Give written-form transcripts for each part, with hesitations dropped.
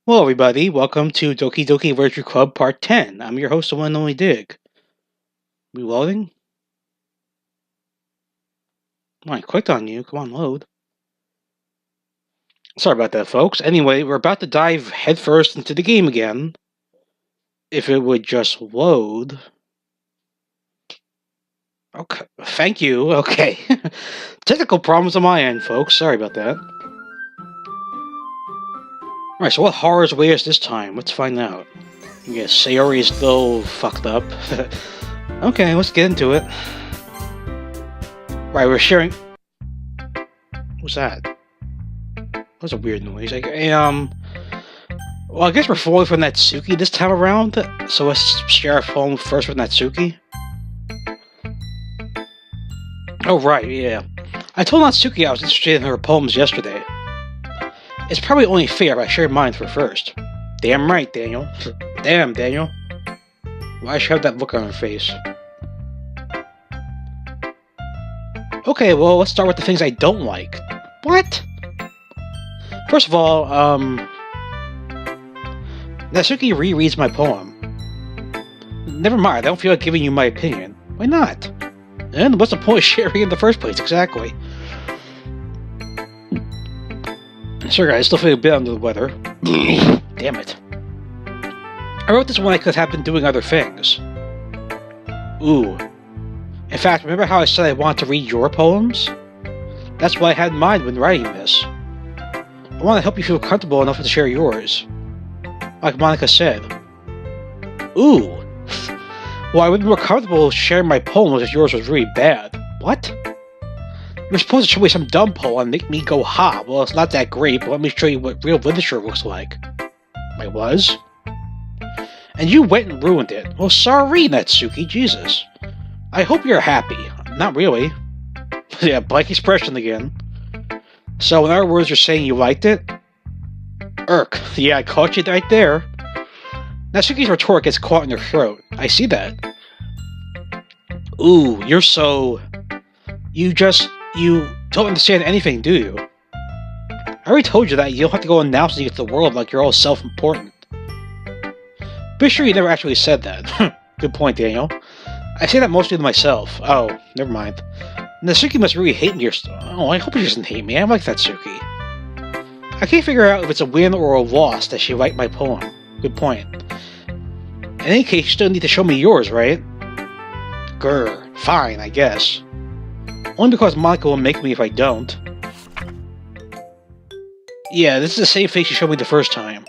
Hello, everybody. Welcome to Doki Doki Literature Club Part 10. I'm your host, the one and only Dig. Reloading? I clicked on you. Come on, load. Sorry about that, folks. Anyway, we're about to dive headfirst into the game again. If it would just load. Okay. Thank you. Okay. Technical problems on my end, folks. Sorry about that. Alright, so what horrors await us this time? Let's find out. Yes, Sayori is still fucked up. Okay, let's get into it. Right, we're sharing... What's that? That was a weird noise. Well, I guess we're falling for Natsuki this time around, so let's share our phone first with Natsuki. Oh, right, yeah. I told Natsuki I was interested in her poems yesterday. It's probably only fair I shared mine for first. Damn right, Daniel. Damn, Daniel. Why should I have that look on her face? Okay, well, let's start with the things I don't like. What? First of all, Natsuki rereads my poem. Never mind, I don't feel like giving you my opinion. Why not? And what's the point of sharing in the first place, exactly? Sorry guys, still feeling a bit under the weather. Damn it. I wrote this when I could have been doing other things. Ooh. In fact, remember how I said I wanted to read your poems? That's what I had in mind when writing this. I want to help you feel comfortable enough to share yours. Like Monica said. Ooh. Well, I would be more comfortable sharing my poems if yours was really bad. What? You're supposed to show me some dumb poem and make me go, ha, well, it's not that great, but let me show you what real literature looks like. I was? And you went and ruined it. Well, sorry, Natsuki, Jesus. I hope you're happy. Not really. Yeah, blank expression again. So, in other words, you're saying you liked it? Irk. Yeah, I caught you right there. Natsuki's retort gets caught in your throat. I see that. Ooh, you're so... You don't understand anything, do you? I already told you that you don't have to go announcing it to the world like you're all self-important. Be sure you never actually said that. Good point, Daniel. I say that mostly to myself. Oh, never mind. Natsuki must really hate me or oh, I hope she doesn't hate me. I like Natsuki. I can't figure out if it's a win or a loss that she liked my poem. Good point. In any case, you still need to show me yours, right? Grr. Fine, I guess. Only because Monica will make me if I don't. Yeah, this is the same face you showed me the first time.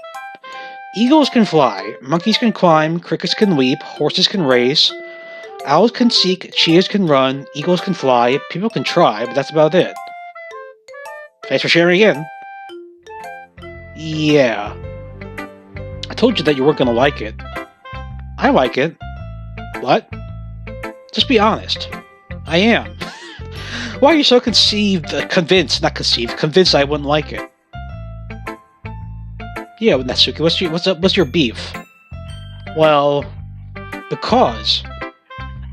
Eagles can fly, monkeys can climb, crickets can leap, horses can race, owls can seek, cheetahs can run, eagles can fly, people can try, but that's about it. Thanks for sharing again. Yeah. I told you that you weren't gonna like it. I like it. What? Just be honest. I am. Why are you so convinced I wouldn't like it? Yeah, Natsuki, what's your beef? Well, because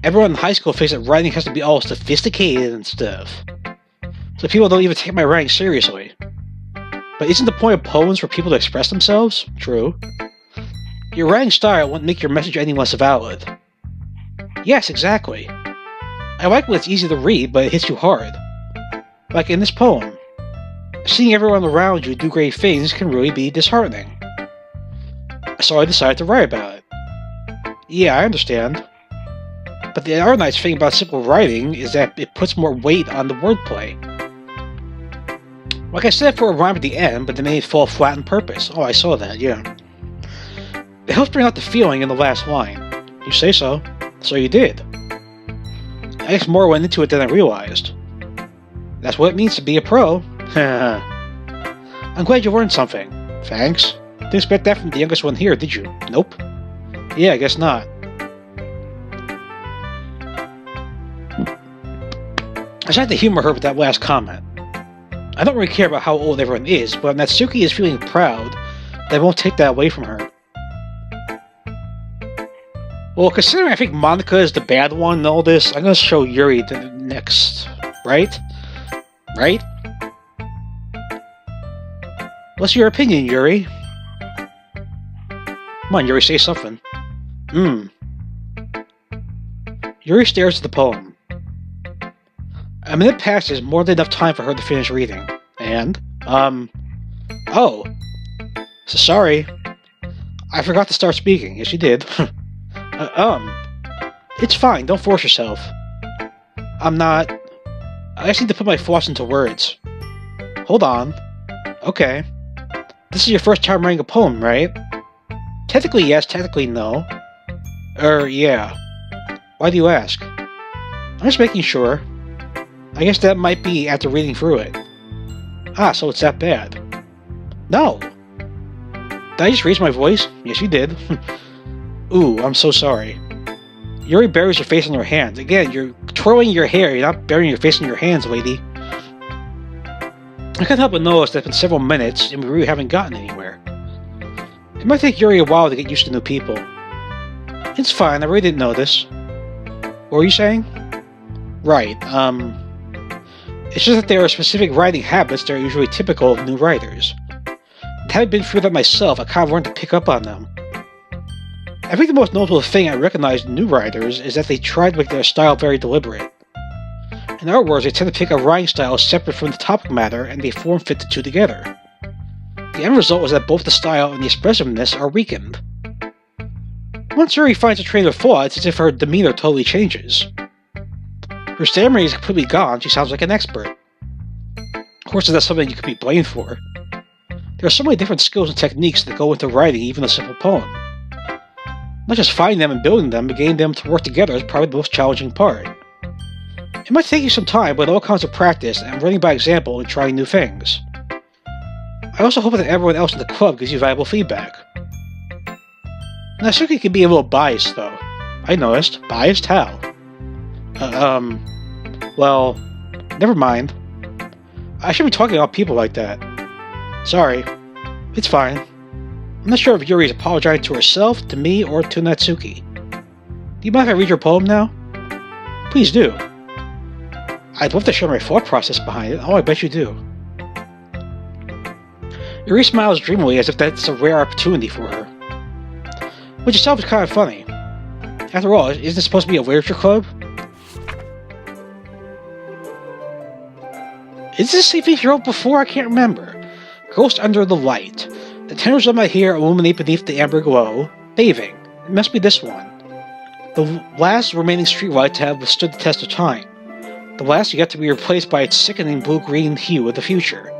everyone in high school thinks that writing has to be all sophisticated and stuff. So people don't even take my writing seriously. But isn't the point of poems for people to express themselves? True. Your writing style won't make your message any less valid. Yes, exactly. I like when it's easy to read, but it hits you hard. Like in this poem. Seeing everyone around you do great things can really be disheartening. So I decided to write about it. Yeah, I understand. But the other nice thing about simple writing is that it puts more weight on the wordplay. Like I said for a rhyme at the end, but they made it fall flat on purpose. Oh, I saw that, yeah. It helps bring out the feeling in the last line. You say so. So you did. I guess more went into it than I realized. That's what it means to be a pro. I'm glad you learned something. Thanks. Didn't expect that from the youngest one here, did you? Nope. Yeah, I guess not. I tried to humor her with that last comment. I don't really care about how old everyone is, but Natsuki is feeling proud that I won't take that away from her. Well, considering I think Monica is the bad one in all this, I'm gonna show Yuri the next. Right? Right? What's your opinion, Yuri? Come on, Yuri, say something. Yuri stares at the poem. A minute passes, more than enough time for her to finish reading. And, oh. So sorry. I forgot to start speaking. Yes, you did. It's fine, don't force yourself. I just need to put my thoughts into words. Hold on. Okay. This is your first time writing a poem, right? Technically yes, technically no. Yeah. Why do you ask? I'm just making sure. I guess that might be after reading through it. Ah, so it's that bad. No! Did I just raise my voice? Yes, you did. Ooh, I'm so sorry. Yuri buries her face in her hands. Again, you're twirling your hair, you're not burying your face in your hands, lady. I can't help but notice that it's been several minutes, and we really haven't gotten anywhere. It might take Yuri a while to get used to new people. It's fine, I really didn't notice. What were you saying? Right, it's just that there are specific writing habits that are usually typical of new writers. Having been through that myself, I kind of learned to pick up on them. I think the most notable thing I recognize in new writers is that they try to make their style very deliberate. In other words, they tend to pick a writing style separate from the topic matter, and they form-fit the two together. The end result is that both the style and the expressiveness are weakened. Once Yuri finds a train of thought, it's as if her demeanor totally changes. Her stammering is completely gone, she sounds like an expert. Of course, that's something you could be blamed for. There are so many different skills and techniques that go into writing even a simple poem. Not just finding them and building them, but getting them to work together is probably the most challenging part. It might take you some time, but it all comes with practice and learning by example and trying new things. I also hope that everyone else in the club gives you valuable feedback. Natsuki can be a little biased, though. I noticed. Biased? How? Well, never mind. I shouldn't be talking about people like that. Sorry. It's fine. I'm not sure if Yuri is apologizing to herself, to me, or to Natsuki. Do you mind if I read your poem now? Please do. I'd love to share my thought process behind it. Oh, I bet you do. Yuri smiles dreamily as if that's a rare opportunity for her. Which itself is kind of funny. After all, isn't this supposed to be a literature club? Is this the same thing you wrote before? I can't remember. Ghost under the light. The tendrils of my hair illuminate beneath the amber glow. Bathing. It must be this one. The last remaining streetlight to have withstood the test of time. The last yet to be replaced by its sickening blue-green hue of the future.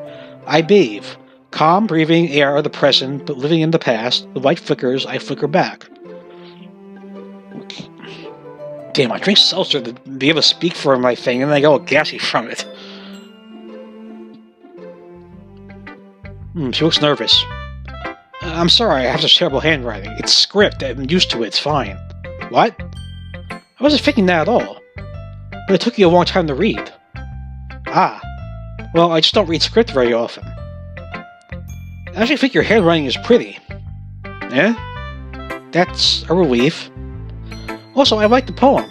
I bathe. Calm, breathing air of the present, but living in the past. The light flickers, I flicker back. Damn, I drink seltzer to be able to speak for my thing, and then I get all gassy from it. She looks nervous. I'm sorry, I have such terrible handwriting. It's script, I'm used to it, it's fine. What? I wasn't thinking that at all. But it took you a long time to read. Ah. Well, I just don't read script very often. I actually think your handwriting is pretty. Eh? That's a relief. Also, I like the poem.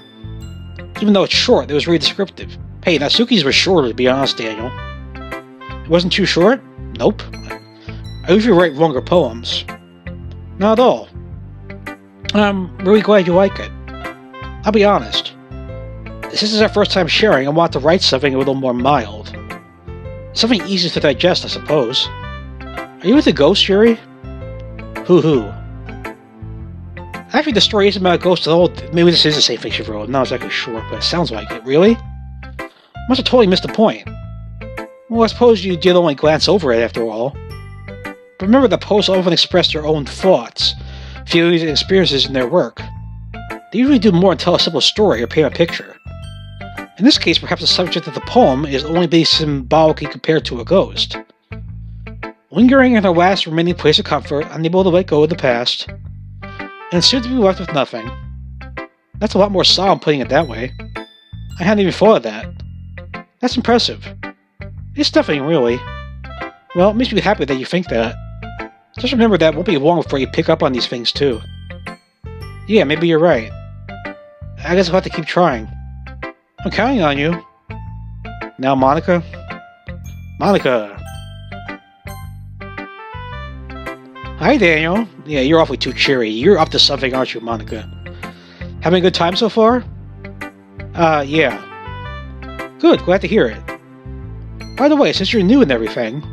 Even though it's short, it was really descriptive. Hey, Natsuki's was shorter, to be honest, Daniel. It wasn't too short? Nope. I usually write longer poems. Not at all. I'm really glad you like it. I'll be honest. This is our first time sharing, I want to write something a little more mild. Something easy to digest, I suppose. Are you into ghosts, Yuri? Hoo-hoo. Actually, the story isn't about ghosts at all. Maybe this is the same thing she wrote. I'm not exactly sure, but it sounds like it. Really? Must have totally missed the point. Well, I suppose you did only glance over it after all. But remember that poets often express their own thoughts, feelings, and experiences in their work. They usually do more than tell a simple story or paint a picture. In this case, perhaps the subject of the poem is only being symbolically compared to a ghost. Lingering in her last remaining place of comfort, unable to let go of the past, and soon to be left with nothing. That's a lot more solemn putting it that way. I hadn't even thought of that. That's impressive. It's nothing, really. Well, it makes me happy that you think that. Just remember that it won't be long before you pick up on these things, too. Yeah, maybe you're right. I guess I'll have to keep trying. I'm counting on you. Now, Monica? Monica! Hi, Daniel. Yeah, you're awfully too cheery. You're up to something, aren't you, Monica? Having a good time so far? Yeah. Good, glad to hear it. By the way, since you're new and everything,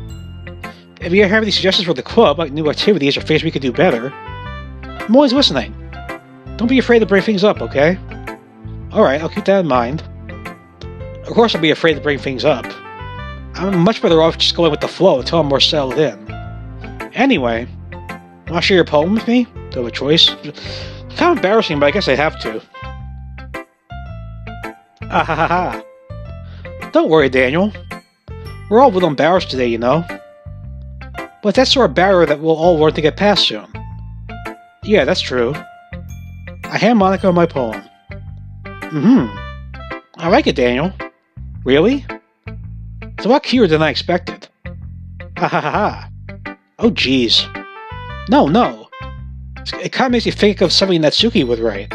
if you have any suggestions for the club, like new activities or things we could do better, I'm always listening. Don't be afraid to bring things up, okay? Alright, I'll keep that in mind. Of course I'll be afraid to bring things up. I'm much better off just going with the flow until I'm more settled in. Anyway, want to share your poem with me? Do I have a choice? It's kind of embarrassing, but I guess I have to. Ah ha ha ha. Don't worry, Daniel. We're all a little embarrassed today, you know. But that's sort of barrier that we'll all learn to get past soon. Yeah, that's true. I hand Monica my poem. I like it, Daniel. Really? It's a lot cuter than I expected. Ha ha ha ha. Oh jeez. No. It kind of makes me think of something Natsuki would write.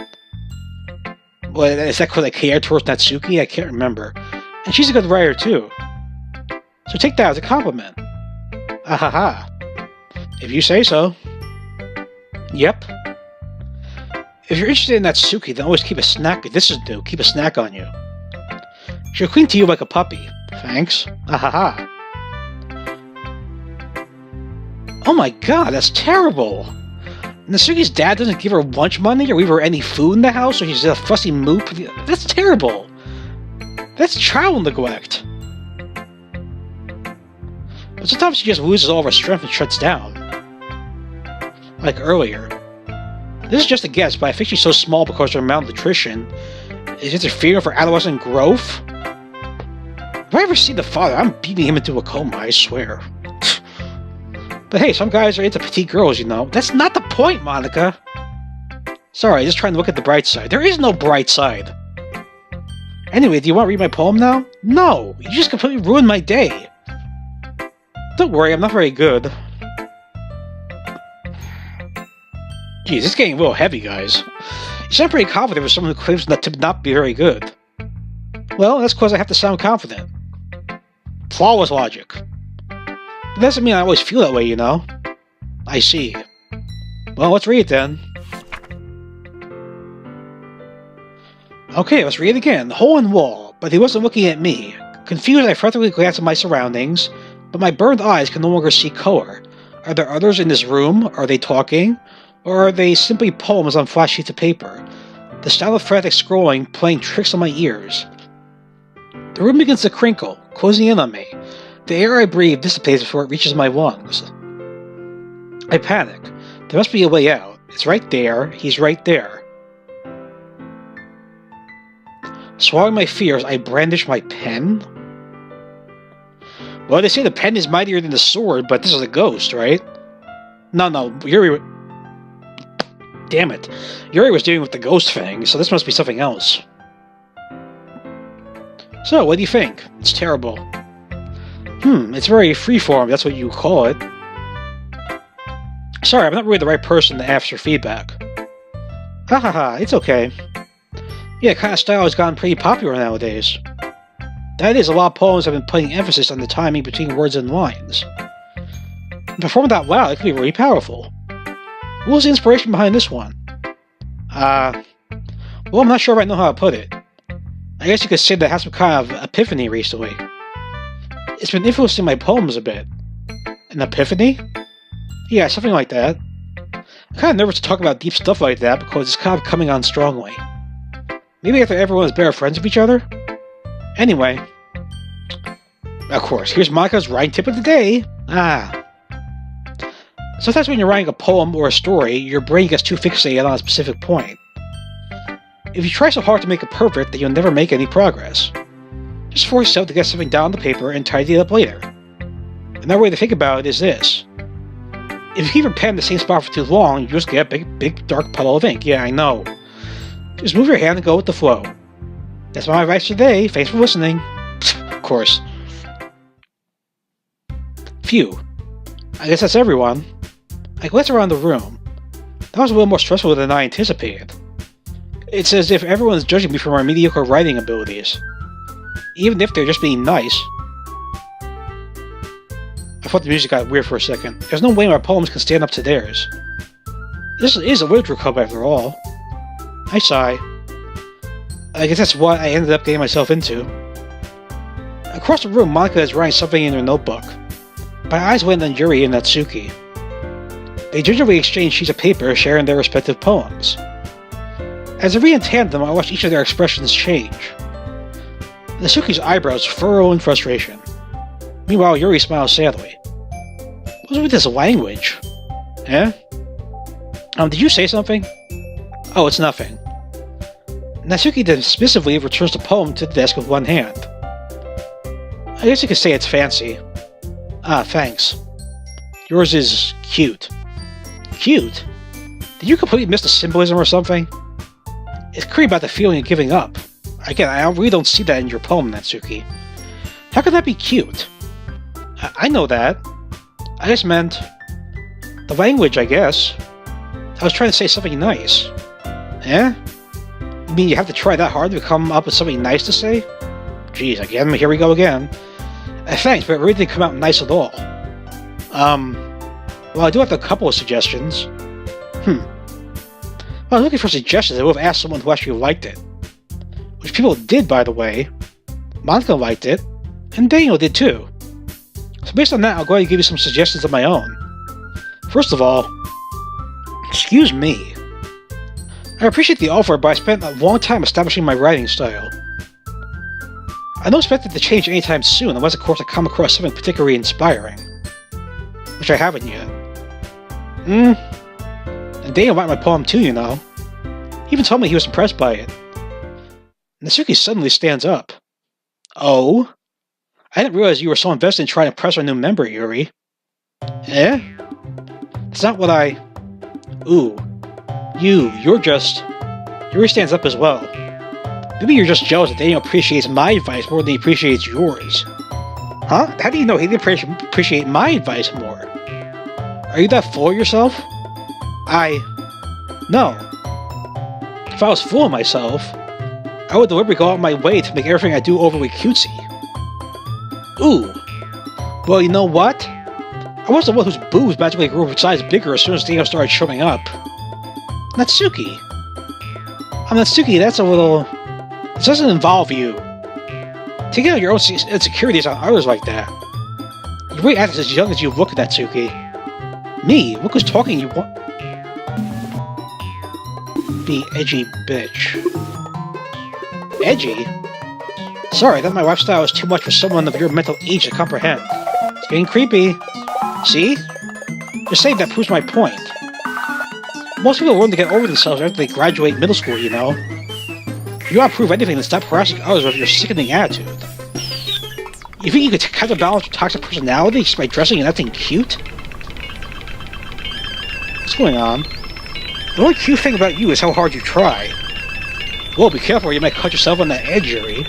Well, is that because I care towards Natsuki? I can't remember. And she's a good writer too. So take that as a compliment. Ah ha ha. If you say so. Yep. If you're interested in Natsuki, then always keep a snack. This is new. Keep a snack on you. She'll cling to you like a puppy. Thanks. Ah ha ha. Oh my god, that's terrible! Natsuki's dad doesn't give her lunch money or leave her any food in the house, or she's a fussy moop. That's terrible! That's child neglect! But sometimes she just loses all of her strength and shuts down. Like earlier. This is just a guess, but I think she's so small because of her malnutrition is interfering with her adolescent growth. If I ever see the father, I'm beating him into a coma, I swear. But hey, some guys are into petite girls, you know. That's not the point, Monica! Sorry, just trying to look at the bright side. There is no bright side! Anyway, do you want to read my poem now? No! You just completely ruined my day! Don't worry, I'm not very good. Geez, this is getting a little heavy, guys. You sound pretty confident for someone who claims to not be very good. Well, that's because I have to sound confident. Flawless logic. But that doesn't mean I always feel that way, you know? I see. Well, let's read it then. Okay, let's read it again. Hole in wall, but he wasn't looking at me. Confused, I frantically glanced at my surroundings, but my burned eyes can no longer see color. Are there others in this room? Are they talking? Or are they simply poems on flat sheets of paper? The style of frantic scrolling playing tricks on my ears. The room begins to crinkle, closing in on me. The air I breathe dissipates before it reaches my lungs. I panic. There must be a way out. It's right there. He's right there. Swallowing my fears, I brandish my pen. Well, they say the pen is mightier than the sword, but this is a ghost, right? No, Yuri... Damn it. Yuri was dealing with the ghost thing, so this must be something else. So, what do you think? It's terrible. It's very freeform, that's what you call it. Sorry, I'm not really the right person to ask for feedback. Ha, it's okay. Yeah, kind of style has gotten pretty popular nowadays. That is, a lot of poems have been putting emphasis on the timing between words and lines. And performed out loud, it can be really powerful. What was the inspiration behind this one? Well, I'm not sure if I know how to put it. I guess you could say that I had some kind of epiphany recently. It's been influencing my poems a bit. An epiphany? Yeah, something like that. I'm kind of nervous to talk about deep stuff like that because it's kind of coming on strongly. Maybe after everyone is better friends with each other? Anyway. Of course, here's Monica's writing tip of the day. Sometimes when you're writing a poem or a story, your brain gets too fixated on a specific point. If you try so hard to make it perfect that you'll never make any progress. Just force yourself to get something down on the paper and tidy it up later. Another way to think about it is this. If you keep your pen in the same spot for too long, you just get a big dark puddle of ink. Yeah, I know. Just move your hand and go with the flow. That's my advice today. Thanks for listening. Of course. Phew. I guess that's everyone. I glanced around the room. That was a little more stressful than I anticipated. It's as if everyone's judging me for my mediocre writing abilities. Even if they're just being nice. thought the music got weird for a second. There's no way my poems can stand up to theirs. This is a literature club after all. I sigh. I guess that's what I ended up getting myself into. Across the room, Monica is writing something in her notebook. My eyes went on Yuri and Natsuki. They gingerly exchanged sheets of paper, sharing their respective poems. As I read in tandem, I watched each of their expressions change. Natsuki's eyebrows furrow in frustration. Meanwhile, Yuri smiles sadly. What's with this language? Eh? Did you say something? Oh, it's nothing. Natsuki dismissively returns the poem to the desk with one hand. I guess you could say it's fancy. Ah, thanks. Yours is cute. Cute? Did you completely miss the symbolism or something? It's clear about the feeling of giving up. Again, I really don't see that in your poem, Natsuki. How could that be cute? I know that. I just meant... the language, I guess. I was trying to say something nice. Eh? You mean you have to try that hard to come up with something nice to say? Jeez, again, here we go again. Thanks, but it really didn't come out nice at all. Well, I do have a couple of suggestions. Well, I was looking for suggestions. I would have asked someone who actually liked it. Which people did, by the way. Monica liked it, and Daniel did too. So based on that, I'll go ahead and give you some suggestions of my own. First of all, excuse me. I appreciate the offer, but I spent a long time establishing my writing style. I don't expect it to change anytime soon, unless of course I come across something particularly inspiring. Which I haven't yet. And Daniel liked my poem too, you know. He even told me he was impressed by it. Natsuki suddenly stands up. Oh? I didn't realize you were so invested in trying to impress our new member, Yuri. Eh? That's not what I... Ooh. You're just... Yuri stands up as well. Maybe you're just jealous that Daniel appreciates my advice more than he appreciates yours. Huh? How do you know he didn't appreciate my advice more? Are you that full of yourself? No. If I was full of myself, I would deliberately go out of my way to make everything I do overly cutesy. Ooh. Well, you know what? I was the one whose boobs magically grew in size bigger as soon as Daniel started showing up. Natsuki. Natsuki, that's a little... This doesn't involve you. Taking out your own insecurities on others like that. You really act as young as you look, Natsuki. Me? Look who's talking, you want... Be edgy bitch. Edgy? Sorry, that my lifestyle is too much for someone of your mental age to comprehend. It's getting creepy. See? Just saying that proves my point. Most people learn to get over themselves after they graduate middle school, you know. You want to prove anything, then stop harassing others with your sickening attitude. You think you could counterbalance your toxic personality just by dressing and acting cute? What's going on? The only cute thing about you is how hard you try. Whoa, be careful or you might cut yourself on that edge, Yuri.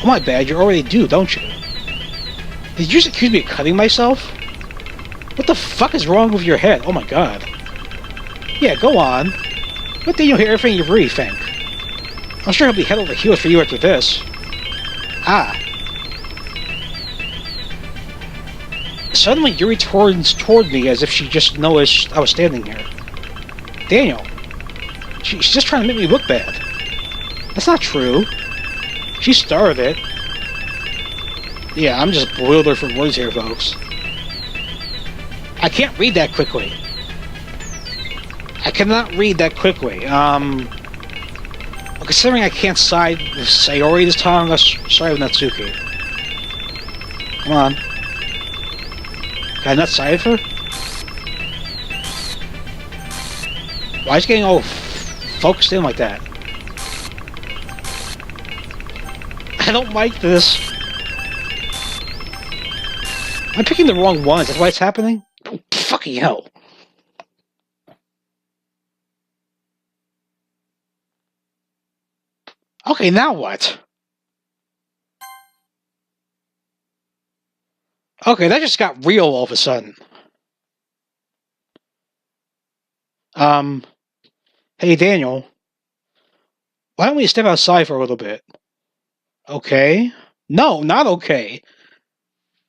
Oh my bad, you already do, don't you? Did you just accuse me of cutting myself? What the fuck is wrong with your head? Oh my god. Yeah, go on. Let Daniel hear everything you really think. I'm sure he'll be head over heels for you after this. Ah. Suddenly, Yuri turns toward me as if she just noticed I was standing here. Daniel. She's just trying to make me look bad. That's not true. She started it. Yeah, I'm just bewildered for words here, folks. I can't read that quickly. I cannot read that quickly. Considering I can't side with Sayori this time, let's side with Natsuki. Come on. Can I not side with her? Why is it getting all focused in like that? I don't like this. I'm picking the wrong ones, that's why it's happening? Oh, fucking hell. Okay, now what? Okay, that just got real all of a sudden. Hey Daniel. Why don't we step outside for a little bit? Okay. No, not okay.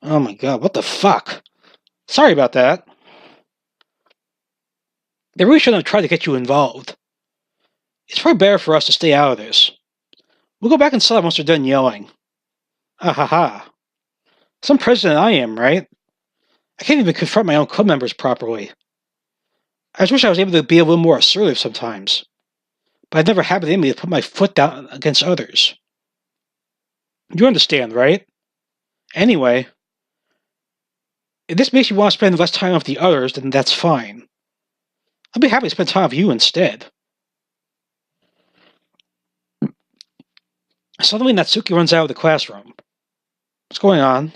Oh my god, what the fuck? Sorry about that. They really shouldn't have tried to get you involved. It's probably better for us to stay out of this. We'll go back inside once they're done yelling. Ah ha ha. Some president I am, right? I can't even confront my own club members properly. I just wish I was able to be a little more assertive sometimes. But I've never had it in me to put my foot down against others. You understand, right? Anyway, if this makes you want to spend less time with the others, then that's fine. I'll be happy to spend time with you instead. Suddenly, Natsuki runs out of the classroom. What's going on?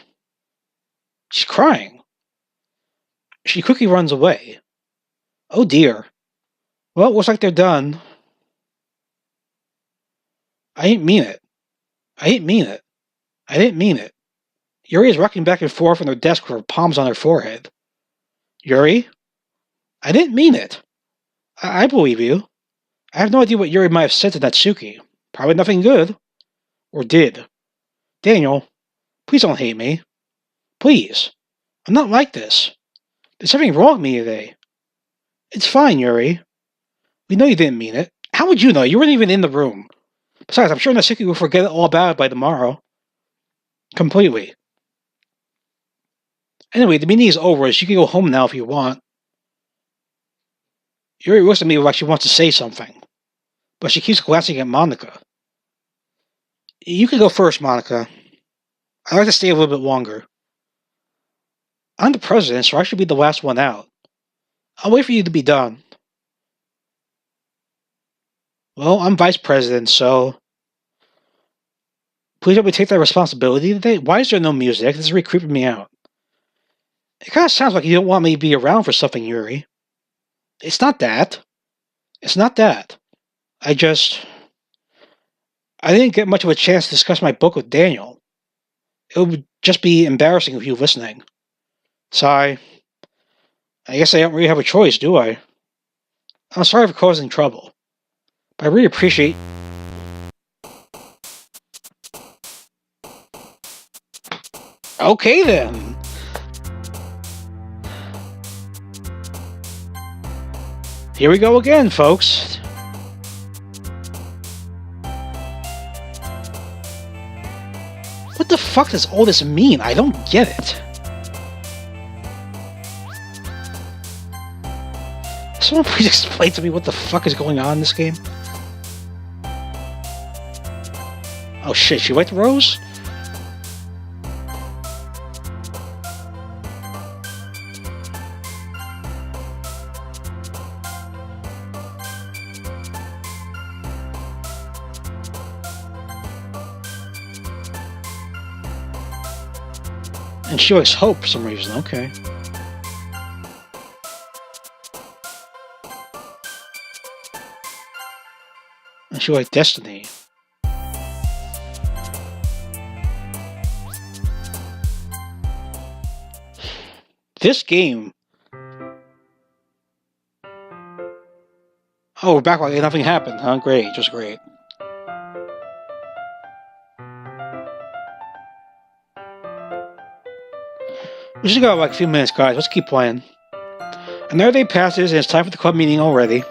She's crying. She quickly runs away. Oh dear. Well, looks like they're done. I didn't mean it. I didn't mean it. I didn't mean it. Yuri is rocking back and forth on her desk with her palms on her forehead. Yuri? I didn't mean it. I believe you. I have no idea what Yuri might have said to Natsuki. Probably nothing good. Or did. Daniel, please don't hate me. Please. I'm not like this. There's something wrong with me today. It's fine, Yuri. We know you didn't mean it. How would you know? You weren't even in the room. Besides, I'm sure Natsuki will forget all about it by tomorrow. Completely. Anyway, the meeting is over, so you can go home now if you want. Yuri looks at me like she wants to say something, but she keeps glancing at Monica. You can go first, Monica. I'd like to stay a little bit longer. I'm the president, so I should be the last one out. I'll wait for you to be done. Well, I'm vice president, so... Please help me take that responsibility today? Why is there no music? This is really creeping me out. It kind of sounds like you don't want me to be around for something, Yuri. It's not that. It's not that. I didn't get much of a chance to discuss my book with Daniel. It would just be embarrassing with you listening. So I guess I don't really have a choice, do I? I'm sorry for causing trouble. But I really appreciate... Okay then! Here we go again, folks. What the fuck does all this mean? I don't get it. Someone please explain to me what the fuck is going on in this game? Oh shit, she liked Rose? And she likes Hope for some reason, okay. And she likes Destiny. This game... Oh, we're back like nothing happened, huh? Great, just great. We just got like a few minutes, guys. Let's keep playing. Another day passes, and it's time for the club meeting already.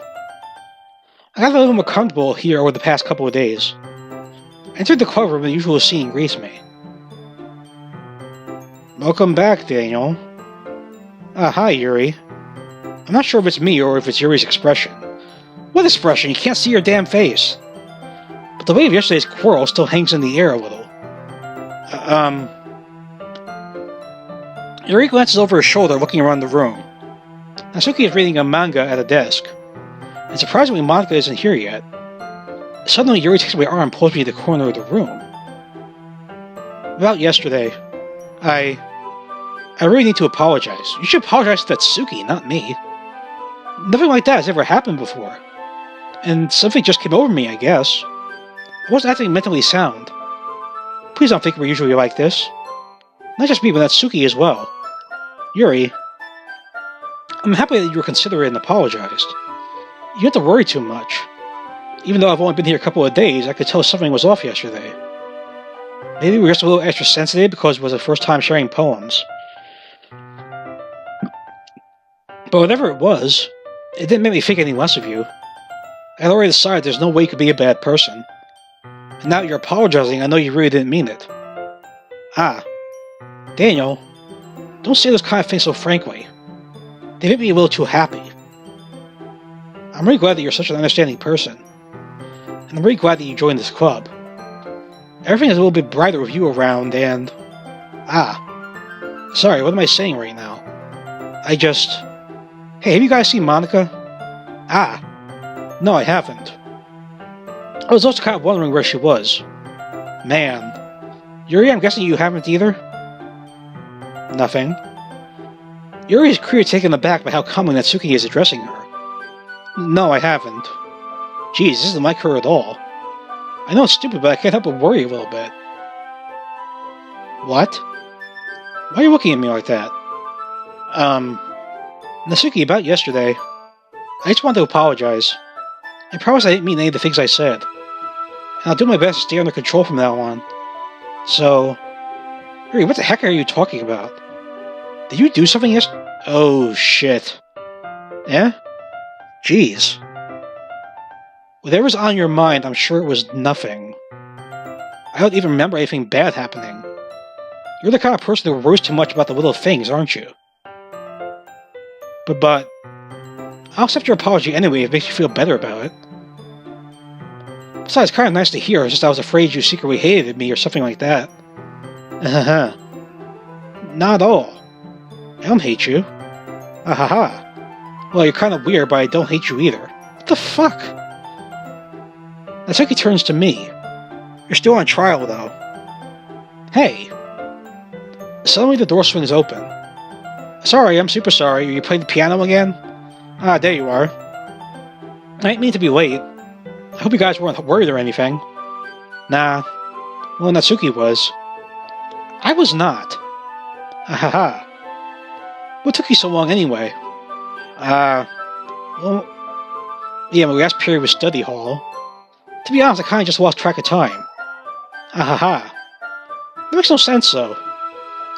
I got a little more comfortable here over the past couple of days. I entered the club room, and the usual scene greets me. Welcome back, Daniel. Hi, Yuri. I'm not sure if it's me or if it's Yuri's expression. What expression? You can't see your damn face. But the weight of yesterday's quarrel still hangs in the air a little. Yuri glances over her shoulder, looking around the room. Natsuki is reading a manga at a desk. And surprisingly, Monica isn't here yet. Suddenly, Yuri takes my arm and pulls me to the corner of the room. About yesterday, I really need to apologize. You should apologize to Natsuki, not me. Nothing like that has ever happened before. And something just came over me, I guess. I wasn't acting mentally sound. Please don't think we're usually like this. Not just me, but Natsuki as well. Yuri, I'm happy that you were considerate and apologized. You don't have to worry too much. Even though I've only been here a couple of days, I could tell something was off yesterday. Maybe we were just a little extra sensitive because it was the first time sharing poems. But whatever it was, it didn't make me think any less of you. I had already decided there's no way you could be a bad person. And now that you're apologizing, I know you really didn't mean it. Ah. Daniel, don't say those kind of things so frankly. They make me a little too happy. I'm really glad that you're such an understanding person. And I'm really glad that you joined this club. Everything is a little bit brighter with you around and... Ah. Sorry, what am I saying right now? Hey, have you guys seen Monica? Ah. No, I haven't. I was also kind of wondering where she was. Man. Yuri, I'm guessing you haven't either? Nothing. Yuri is clearly taken aback by how calmly Natsuki is addressing her. No, I haven't. Jeez, this isn't like her at all. I know it's stupid, but I can't help but worry a little bit. What? Why are you looking at me like that? Natsuki, about yesterday. I just wanted to apologize. I promise I didn't mean any of the things I said. And I'll do my best to stay under control from now on. So... Yuri, what the heck are you talking about? Did you do something yesterday? Oh, shit. Yeah? Jeez. Whatever's on your mind, I'm sure it was nothing. I don't even remember anything bad happening. You're the kind of person who worries too much about the little things, aren't you? But... I'll accept your apology anyway if it makes you feel better about it. Besides, it's kind of nice to hear, it's just I was afraid you secretly hated me or something like that. Not at all. I don't hate you. Well, you're kind of weird, but I don't hate you either. What the fuck? Natsuki turns to me. You're still on trial, though. Hey! Suddenly the door swings open. Sorry, I'm super sorry. Are you playing the piano again? Ah, there you are. I didn't mean to be late. I hope you guys weren't worried or anything. Nah. Well, Natsuki was. I was not. What took you so long anyway? Well... Yeah, my last period was study hall. To be honest, I kinda just lost track of time. That makes no sense, though.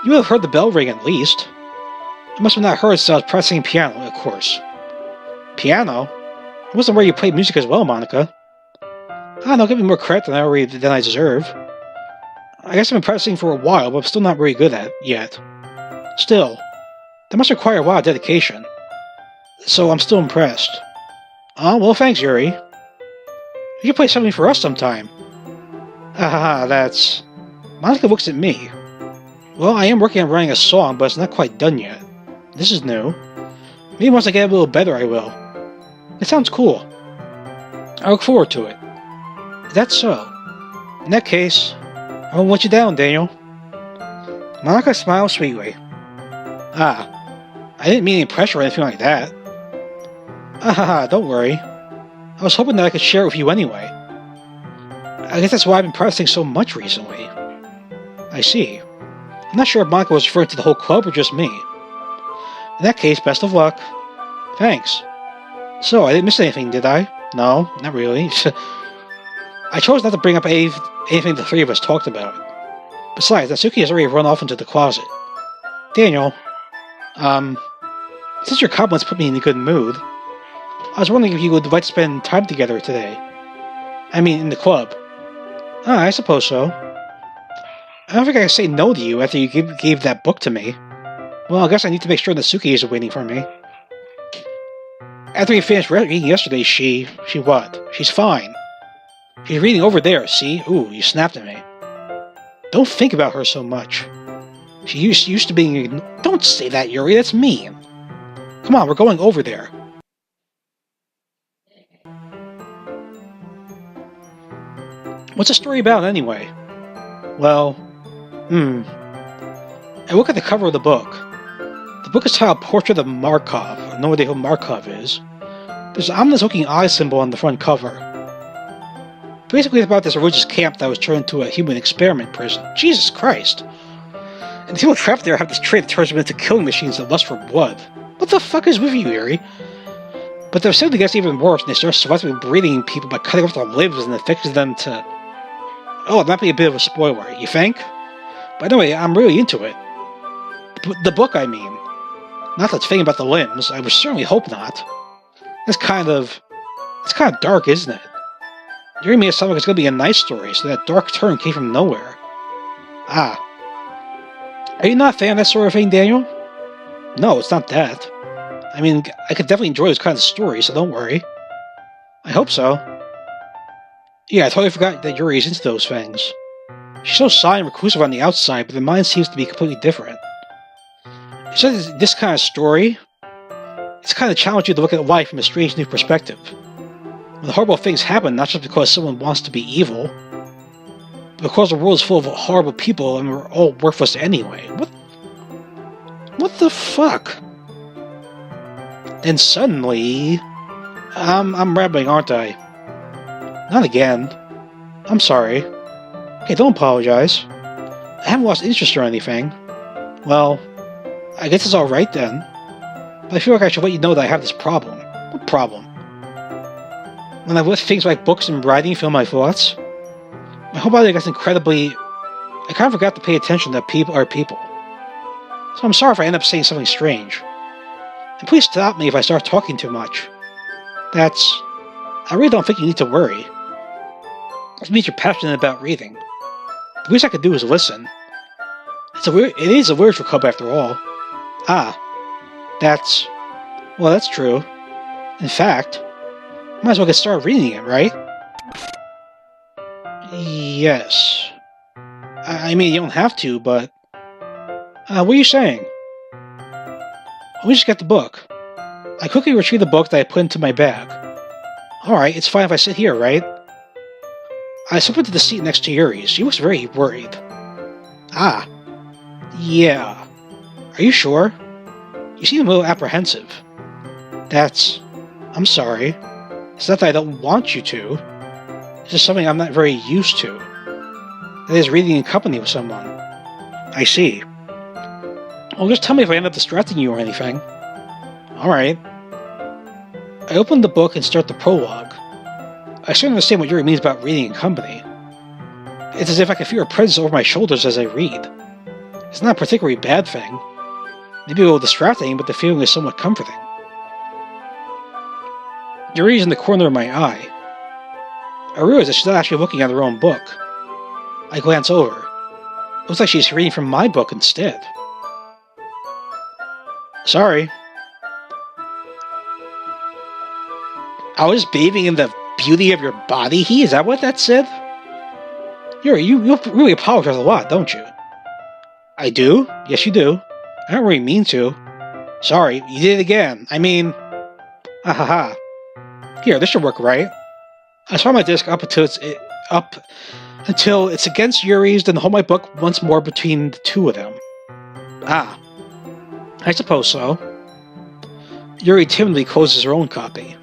You would have heard the bell ring at least. I must have not heard since I was practicing piano, of course. Piano? It wasn't where you played music as well, Monica. Don't give me more credit than I deserve. I guess I've been practicing for a while, but I'm still not very good at it yet. Still, that must require a lot of dedication. So I'm still impressed. Oh, well, thanks, Yuri. You can play something for us sometime. That's... Monica looks at me. Well, I am working on writing a song, but it's not quite done yet. This is new. Maybe once I get a little better, I will. It sounds cool. I look forward to it. That's so. In that case, I won't let you down, Daniel. Monica smiles sweetly. I didn't mean any pressure or anything like that. Don't worry. I was hoping that I could share it with you anyway. I guess that's why I've been practicing so much recently. I see. I'm not sure if Monica was referring to the whole club or just me. In that case, best of luck. Thanks. So, I didn't miss anything, did I? No, not really. I chose not to bring up anything the three of us talked about. Besides, Natsuki has already run off into the closet. Daniel, since your compliments put me in a good mood, I was wondering if you would like to spend time together today. I mean, in the club. I suppose so. I don't think I can say no to you after you gave that book to me. Well, I guess I need to make sure Natsuki is waiting for me. After we finished reading yesterday, she what? She's fine. She's reading over there, see? Ooh, you snapped at me. Don't think about her so much. She used to being... Don't say that, Yuri, that's mean. Come on, we're going over there. What's the story about, anyway? Well, I look at the cover of the book. The book is titled Portrait of Markov. I have no idea who Markov is. There's an ominous-looking eye symbol on the front cover. Basically, it's about this religious camp that was turned into a human experiment prison. Jesus Christ! And the people trapped there have this trait that turns them into killing machines that lust for blood. What the fuck is with you, Yuri? But their symptom gets even worse, and they start selectively breeding people by cutting off their limbs and affixing them to... Oh, it might be a bit of a spoiler, you think? By the way, I'm really into it. The book, I mean. Not the thing about the limbs. I would certainly hope not. It's kind of dark, isn't it? You're giving me a sound like it's going to be a nice story, so that dark turn came from nowhere. Ah. Are you not a fan of that sort of thing, Daniel? No, it's not that. I mean, I could definitely enjoy this kind of story, so don't worry. I hope so. Yeah, I totally forgot that Yuri's into those things. She's so shy and reclusive on the outside, but the mind seems to be completely different. You said this kind of story, it's kind of challenging to look at life from a strange new perspective. When horrible things happen, not just because someone wants to be evil, but because the world is full of horrible people and we're all worthless anyway. What the fuck? Then suddenly, I'm rambling, aren't I? Not again. I'm sorry. Hey, don't apologize. I haven't lost interest or anything. Well, I guess it's alright then. But I feel like I should let you know that I have this problem. What problem? When I let things like books and writing fill my thoughts, my whole body gets incredibly... I kind of forgot to pay attention that people are people. So I'm sorry if I end up saying something strange. And please stop me if I start talking too much. I really don't think you need to worry. It means you're passionate about reading. The least I could do is listen. It is a literature club after all. Ah. Well, that's true. In fact, might as well get started reading it, right? Yes. I mean, you don't have to, but... what are you saying? We just got the book. I quickly retrieved the book that I put into my bag. Alright, it's fine if I sit here, right? I slipped into the seat next to Yuri's. She looks very worried. Ah. Yeah. Are you sure? You seem a little apprehensive. I'm sorry. It's not that I don't want you to. It's just something I'm not very used to. That is reading in company with someone. I see. Well, just tell me if I end up distracting you or anything. Alright. I opened the book and start the prologue. I certainly understand what Yuri means about reading in company. It's as if I can feel her presence over my shoulders as I read. It's not a particularly bad thing. Maybe a little distracting, but the feeling is somewhat comforting. Yuri's in the corner of my eye. I realize that she's not actually looking at her own book. I glance over. It looks like she's reading from my book instead. Sorry. I was bathing in the beauty of your body. Is that what that said? Yuri, you really apologize a lot, don't you? I do? Yes, you do. I don't really mean to. Sorry, you did it again. I mean... Ahaha. Here, this should work, right? I saw my disc up until it's against Yuri's, then hold my book once more between the two of them. Ah. I suppose so. Yuri timidly closes her own copy.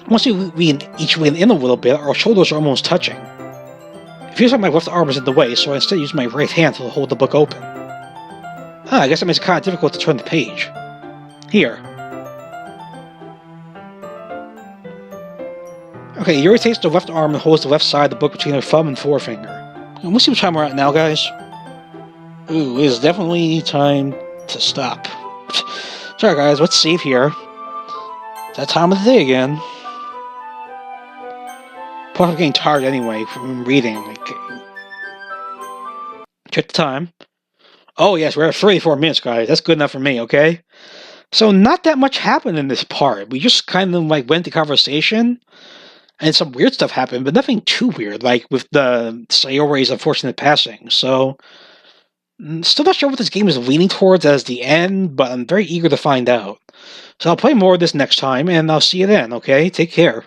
Once we each lean in a little bit, our shoulders are almost touching. It feels like my left arm is in the way, so I instead use my right hand to hold the book open. I guess that makes it kind of difficult to turn the page. Here. Okay, Yuri takes the left arm and holds the left side of the book between her thumb and forefinger. And we'll see what time we're at now, guys. Ooh, it is definitely time to stop. Sorry, guys, let's save here. It's that time of the day again. Plus, I'm getting tired anyway from reading. Check the time. Oh, yes, we're at 34 minutes, guys. That's good enough for me, okay? So, not that much happened in this part. We just kind of, went to conversation, and some weird stuff happened, but nothing too weird, like with the Sayori's unfortunate passing. So, still not sure what this game is leaning towards as the end, but I'm very eager to find out. So, I'll play more of this next time, and I'll see you then, okay? Take care.